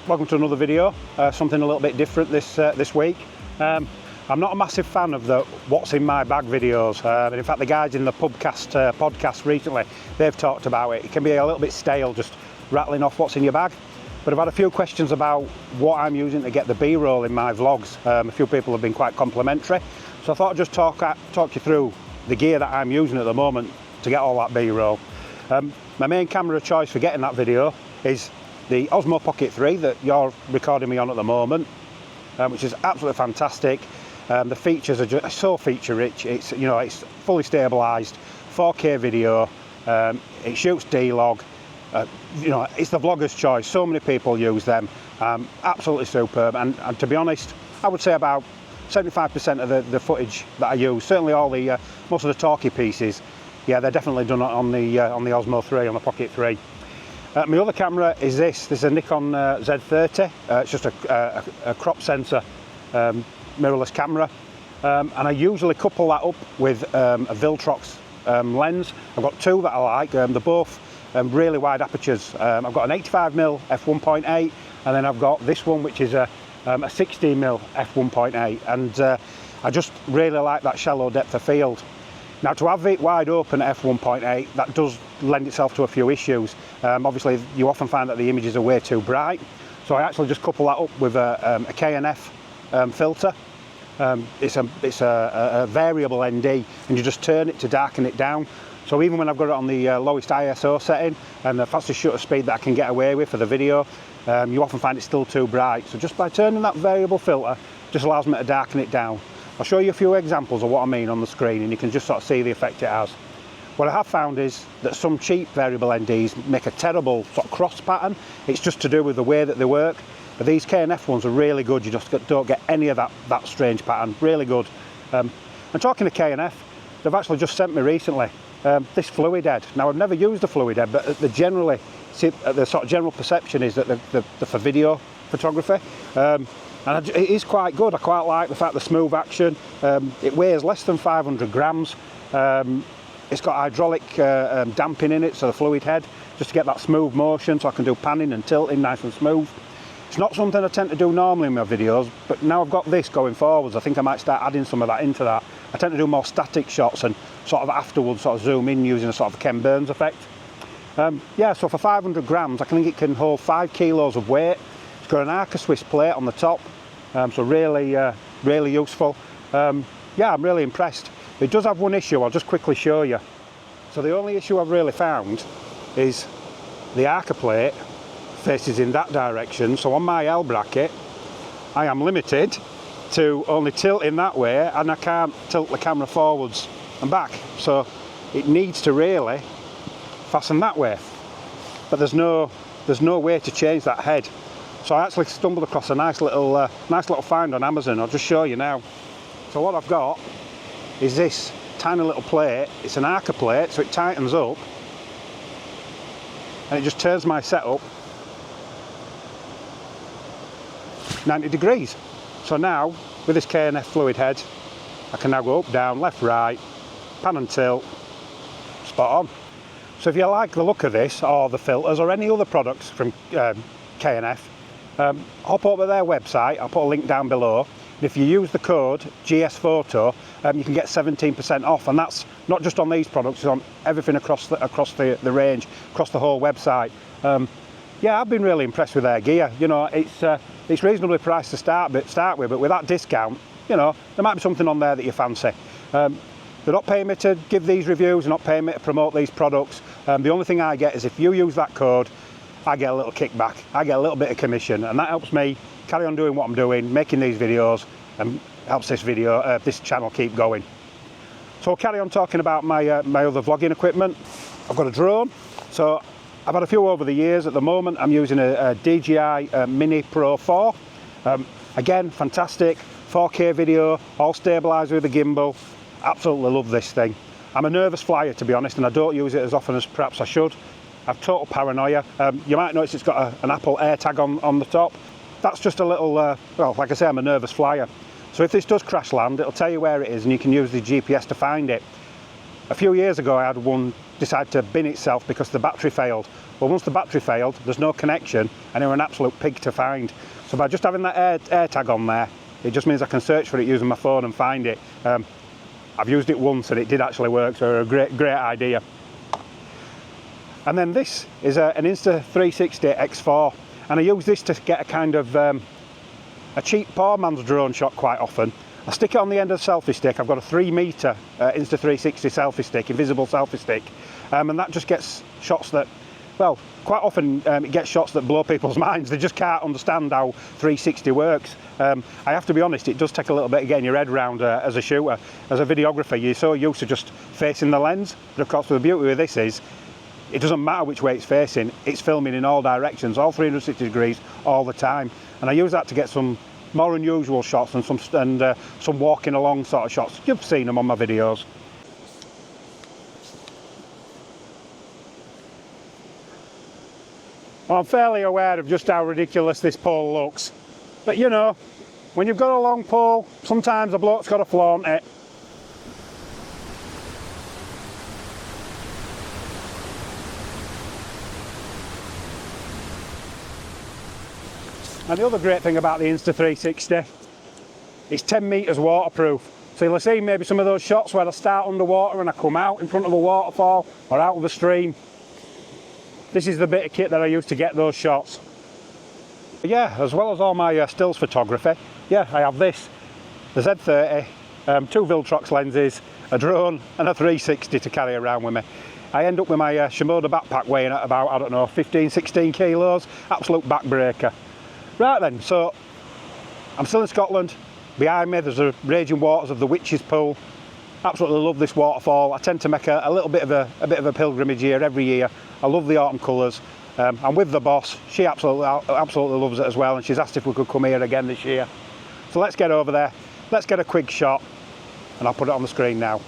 welcome to another video, something a little bit different this week. I'm not a massive fan of the what's in my bag videos, and in fact the guys in the podcast recently, they've talked about it. It can be a little bit stale just rattling off what's in your bag, but I've had a few questions about what I'm using to get the B-roll in my vlogs. A few people have been quite complimentary, so I thought I'd just talk you through the gear that I'm using at the moment to get all that B-roll. My main camera of choice for getting that video is the Osmo Pocket 3 that you're recording me on at the moment, which is absolutely fantastic. The features are just so feature rich. It's it's fully stabilized, 4K video. It shoots D-Log. It's the vlogger's choice. So many people use them. Absolutely superb. And to be honest, I would say about 75% of the footage that I use, certainly all the most of the talkie pieces, yeah, they're definitely done on the Osmo 3, on the Pocket 3. My other camera is this. This is a Nikon Z30. It's just a crop sensor mirrorless camera, and I usually couple that up with a Viltrox lens. I've got two that I like. They're both really wide apertures. I've got an 85mm f1.8, and then I've got this one which is a 16mm f1.8, and I just really like that shallow depth of field. Now, to have it wide open at f1.8, that does lend itself to a few issues. Obviously, you often find that the images are way too bright, so I actually just couple that up with a K&F filter. It's a variable ND, and you just turn it to darken it down. So even when I've got it on the lowest ISO setting and the fastest shutter speed that I can get away with for the video, you often find it still too bright. So just by turning that variable filter, just allows me to darken it down. I'll show you a few examples of what I mean on the screen, and you can just sort of see the effect it has. What I have found is that some cheap variable NDs make a terrible sort of cross pattern. It's just to do with the way that they work. But these K&F ones are really good. You just don't get any of that strange pattern. Really good. And talking to K&F, they've actually just sent me recently this fluid head. Now, I've never used the fluid head, but the sort of general perception is that they're for video photography. And it is quite good. I quite like the fact the smooth action. It weighs less than 500 grams. It's got hydraulic damping in it, so the fluid head, just to get that smooth motion, so I can do panning and tilting nice and smooth. It's not something I tend to do normally in my videos, but now I've got this going forwards, I think I might start adding some of that into that. I tend to do more static shots and sort of afterwards sort of zoom in using a sort of Ken Burns effect. Yeah, so for 500 grams, I think it can hold 5 kilos of weight. It's got an Arca Swiss plate on the top, so really useful. Yeah, I'm really impressed. It does have one issue, I'll just quickly show you. So the only issue I've really found is the Arca plate faces in that direction, so on my L bracket I am limited to only tilting that way, and I can't tilt the camera forwards and back, so it needs to really fasten that way, but there's no way to change that head. So I actually stumbled across a nice little find on Amazon. I'll just show you now. So what I've got is this tiny little plate. It's an Arca plate, so it tightens up and it just turns my setup 90 degrees. So now with this K&F fluid head, I can now go up, down, left, right, pan and tilt, spot on. So if you like the look of this, or the filters, or any other products from K&F, hop over their website. I'll put a link down below, and if you use the code GSPhoto, you can get 17% off, and that's not just on these products, it's on everything across the range, across the whole website. Yeah, I've been really impressed with their gear. It's reasonably priced to start with, but with that discount, there might be something on there that you fancy. They're not paying me to give these reviews, they're not paying me to promote these products. The only thing I get is if you use that code, I get a little kickback, I get a little bit of commission, and that helps me carry on doing what I'm doing, making these videos, and helps this channel keep going. So I'll carry on talking about my other vlogging equipment. I've got a drone, so I've had a few over the years. At the moment I'm using a DJI Mini Pro 4. Again, fantastic, 4K video, all stabilised with a gimbal. Absolutely love this thing. I'm a nervous flyer, to be honest, and I don't use it as often as perhaps I should. I've total paranoia. You might notice it's got an Apple AirTag on the top. That's just a little, well, like I say, I'm a nervous flyer. So if this does crash land, it'll tell you where it is and you can use the GPS to find it. A few years ago I had one decide to bin itself because the battery failed. Well, once the battery failed, there's no connection and it was an absolute pig to find. So by just having that air tag on there, it just means I can search for it using my phone and find it. I've used it once and it did actually work, so a great idea. And then this is an Insta360 X4, and I use this to get a kind of a cheap poor man's drone shot quite often. I stick it on the end of the selfie stick. I've got a 3 metre Insta360 selfie stick, invisible selfie stick, and that just gets shots that, well, quite often it gets shots that blow people's minds. They just can't understand how 360 works. I have to be honest, it does take a little bit of getting your head around as a shooter. As a videographer, you're so used to just facing the lens, but of course the beauty of this is, it doesn't matter which way it's facing, it's filming in all directions, all 360 degrees, all the time. And I use that to get some more unusual shots and some walking along sort of shots. You've seen them on my videos. Well, I'm fairly aware of just how ridiculous this pole looks, but you know, when you've got a long pole, sometimes a bloke's got to flaunt it. And the other great thing about the Insta360, it's 10 metres waterproof. So you'll have seen maybe some of those shots where I start underwater and I come out in front of a waterfall or out of a stream. This is the bit of kit that I use to get those shots. Yeah, as well as all my stills photography, yeah, I have this, the Z30, 2 Viltrox lenses, a drone and a 360 to carry around with me. I end up with my Shimoda backpack weighing at about, I don't know, 15-16 kilos, absolute backbreaker. Right then, so I'm still in Scotland. Behind me there's the raging waters of the Witch's Pool. Absolutely love this waterfall. I tend to make a little bit of a pilgrimage here every year. I love the autumn colours. I'm with the boss. She absolutely loves it as well, and she's asked if we could come here again this year. So let's get over there. Let's get a quick shot, and I'll put it on the screen now.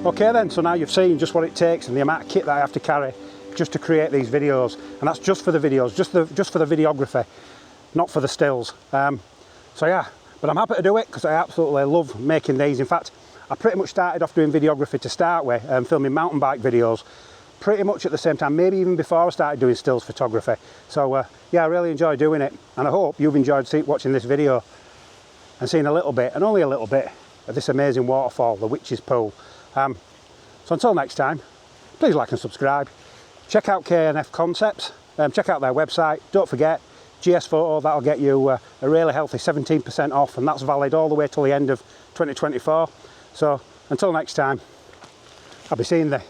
Okay then, so now you've seen just what it takes and the amount of kit that I have to carry just to create these videos, and that's just for the videos, just for the videography, not for the stills. So yeah, but I'm happy to do it because I absolutely love making these. In fact, I pretty much started off doing videography to start with, filming mountain bike videos pretty much at the same time, maybe even before I started doing stills photography. So yeah, I really enjoy doing it, and I hope you've enjoyed watching this video and seeing a little bit, and only a little bit, of this amazing waterfall, the Witch's Pool. So until next time, please like and subscribe. Check out K&F Concepts, check out their website. Don't forget, GS Photo, that'll get you a really healthy 17% off, and that's valid all the way till the end of 2024. So until next time, I'll be seeing you.